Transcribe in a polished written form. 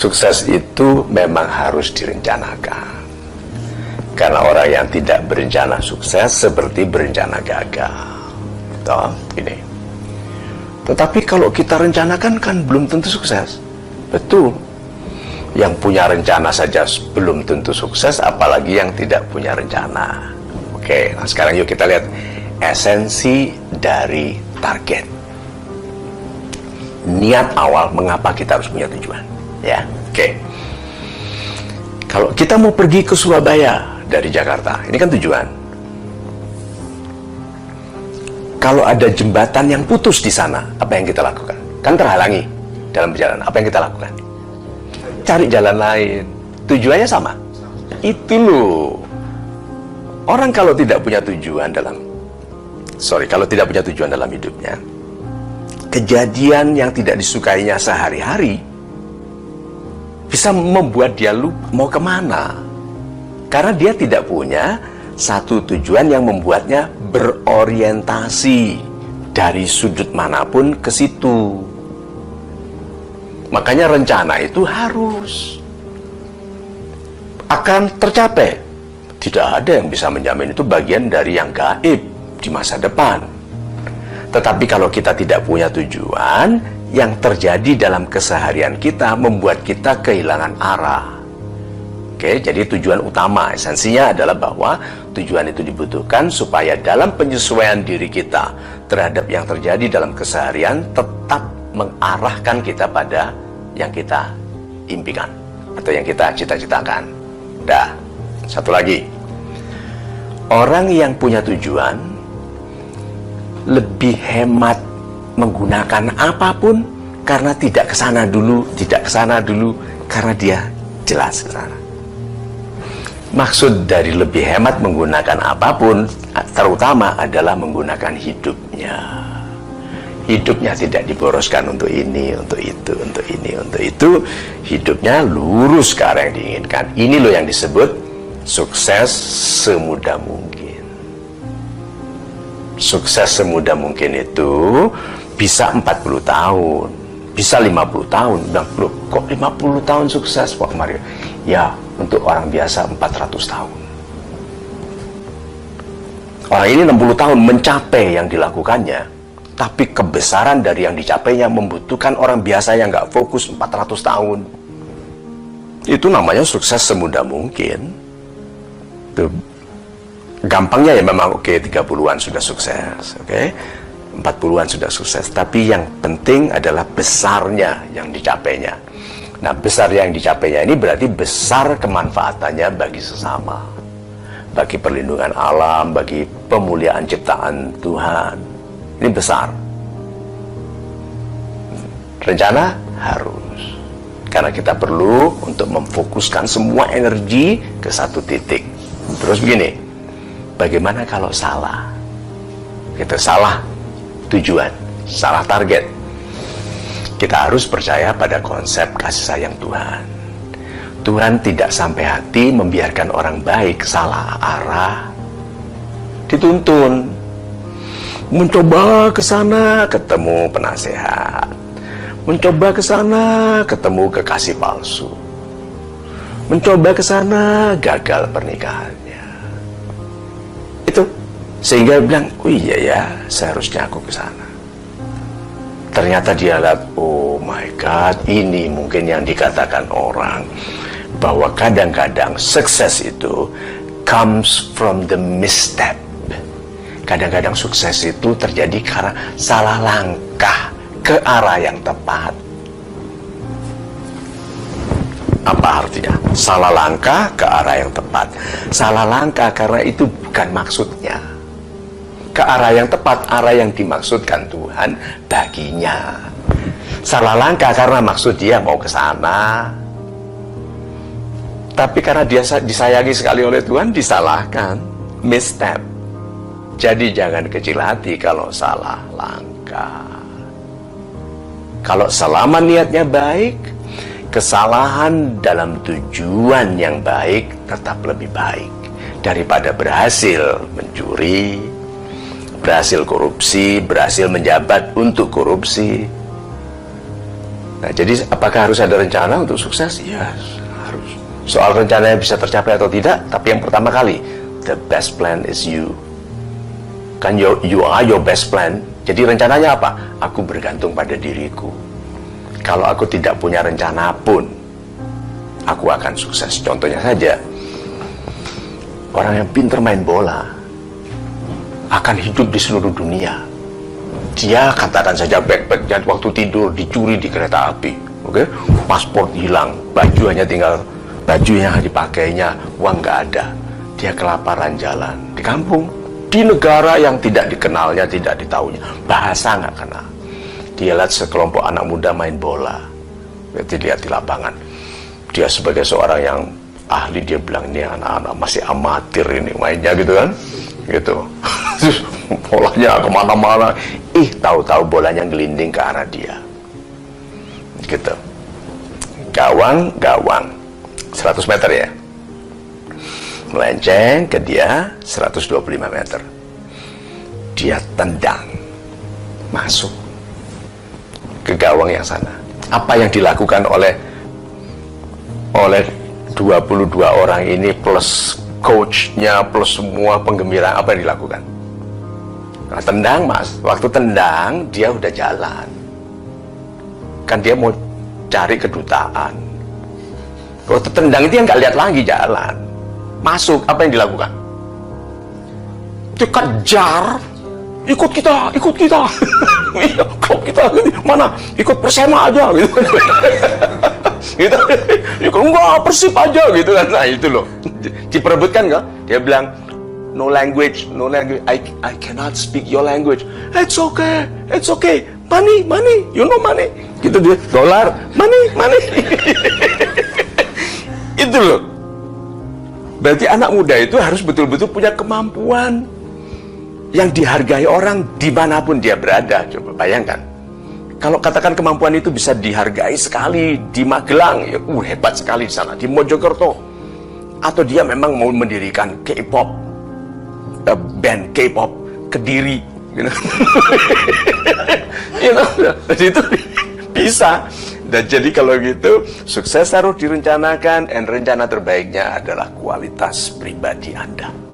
Sukses itu memang harus direncanakan. Karena orang yang tidak berencana sukses seperti berencana gagal. Toh, ini. Tetapi kalau kita rencanakan kan belum tentu sukses. Betul. Yang punya rencana saja belum tentu sukses, apalagi yang tidak punya rencana. Oke, nah sekarang yuk kita lihat esensi dari target. Niat awal mengapa kita harus punya tujuan. Ya, oke. Kalau kita mau pergi ke Surabaya dari Jakarta, ini kan tujuan. Kalau ada jembatan yang putus di sana, apa yang kita lakukan? Kan terhalangi dalam perjalanan. Apa yang kita lakukan? Cari jalan lain. Tujuannya sama. Itu loh. Orang kalau tidak punya tujuan kalau tidak punya tujuan dalam hidupnya, kejadian yang tidak disukainya sehari-hari bisa membuat dia lupa mau kemana. Karena dia tidak punya satu tujuan yang membuatnya berorientasi dari sudut manapun ke situ. Makanya rencana itu harus akan tercapai. Tidak ada yang bisa menjamin, itu bagian dari yang gaib di masa depan. Tetapi kalau kita tidak punya tujuan, yang terjadi dalam keseharian kita membuat kita kehilangan arah. Oke, jadi tujuan utama, esensinya adalah bahwa tujuan itu dibutuhkan supaya dalam penyesuaian diri kita terhadap yang terjadi dalam keseharian tetap mengarahkan kita pada yang kita impikan atau yang kita cita-citakan. Dah, satu lagi. Orang yang punya tujuan lebih hemat menggunakan apapun karena tidak kesana dulu, karena dia jelas ke sana. Maksud dari lebih hemat menggunakan apapun terutama adalah menggunakan hidupnya. Hidupnya tidak diboroskan untuk ini, untuk itu, untuk ini, untuk itu. Hidupnya lurus ke arah yang diinginkan. Ini loh yang disebut sukses semudah mungkin. Sukses semudah mungkin itu bisa 40 tahun, bisa 50 tahun. Bilang, loh, kok 50 tahun sukses Pak Mario? Ya, untuk orang biasa 400 tahun. Orang ini 60 tahun mencapai yang dilakukannya, tapi kebesaran dari yang dicapainya membutuhkan orang biasa yang nggak fokus 400 tahun. Itu namanya sukses semudah mungkin. Tuh. Gampangnya ya memang oke, 30-an sudah sukses, oke, 40-an sudah sukses. Tapi yang penting adalah besarnya yang dicapainya. Nah, besar yang dicapainya ini berarti besar kemanfaatannya bagi sesama, bagi perlindungan alam, bagi pemuliaan ciptaan Tuhan. Ini besar. Rencana harus, karena kita perlu untuk memfokuskan semua energi ke satu titik. Terus begini, bagaimana kalau salah? Kita salah tujuan, salah target. Kita harus percaya pada konsep kasih sayang Tuhan. Tuhan tidak sampai hati membiarkan orang baik salah arah, dituntun. Mencoba ke sana ketemu penasehat, mencoba ke sana ketemu kekasih palsu, mencoba ke sana gagal pernikahannya. Itu sehingga bilang, oh iya ya, seharusnya aku ke sana. Ternyata dia lihat, oh my God, ini mungkin yang dikatakan orang bahwa kadang-kadang sukses itu comes from the misstep. Kadang-kadang sukses itu terjadi karena salah langkah ke arah yang tepat. Apa artinya? Salah langkah ke arah yang tepat. Salah langkah karena itu bukan maksudnya. Ke arah yang tepat, arah yang dimaksudkan Tuhan baginya. Salah langkah karena maksud dia mau ke sana, tapi karena dia disayangi sekali oleh Tuhan, disalahkan, misstep. Jadi jangan kecil hati kalau salah langkah. Kalau selama niatnya baik, kesalahan dalam tujuan yang baik tetap lebih baik daripada berhasil mencuri, berhasil korupsi, berhasil menjabat untuk korupsi. Nah, jadi apakah harus ada rencana untuk sukses? Ya, harus. Soal rencananya bisa tercapai atau tidak, tapi yang pertama kali, the best plan is you. Kan you are your best plan. Jadi rencananya apa? Aku bergantung pada diriku. Kalau aku tidak punya rencana pun, aku akan sukses. Contohnya saja, orang yang pintar main bola akan hidup di seluruh dunia. Dia katakan saja backpacknya waktu tidur dicuri di kereta api, oke? Paspor hilang, baju hanya tinggal baju yang dipakainya, uang nggak ada. Dia kelaparan jalan di kampung, di negara yang tidak dikenalnya, tidak ditahunya, bahasa nggak kenal. Dia lihat sekelompok anak muda main bola, berarti lihat di lapangan. Dia sebagai seorang yang ahli, dia bilang ini anak-anak masih amatir ini mainnya gitu kan, gitu. Bolanya kemana-mana, tahu-tahu bolanya gelinding ke arah dia, gitu. Gawang 100 meter ya, melenceng ke dia 125 meter. Dia tendang masuk ke gawang yang sana. Apa yang dilakukan oleh 22 orang ini plus coachnya plus semua penggembira, apa yang dilakukan? Nah, tendang mas, waktu tendang dia udah jalan, kan dia mau cari kedutaan. Waktu tendang itu yang nggak lihat lagi, jalan masuk, apa yang dilakukan? Dikejar, ikut kita iya, kalau kita mana ikut Persema aja gitu gitu, ikut enggak Persib aja gitu kan. Nah itu loh, diperebutkan nggak? Dia bilang no language, I cannot speak your language. It's okay, money, you know money, gitu dia, dolar, money itu loh. Berarti anak muda itu harus betul-betul punya kemampuan yang dihargai orang dimanapun dia berada. Coba bayangkan, kalau katakan kemampuan itu bisa dihargai sekali di Magelang, ya hebat sekali di sana, di Mojokerto, atau dia memang mau mendirikan K-pop, band K-pop Kediri, jadi itu bisa. Dan jadi kalau gitu, sukses harus direncanakan, dan rencana terbaiknya adalah kualitas pribadi Anda.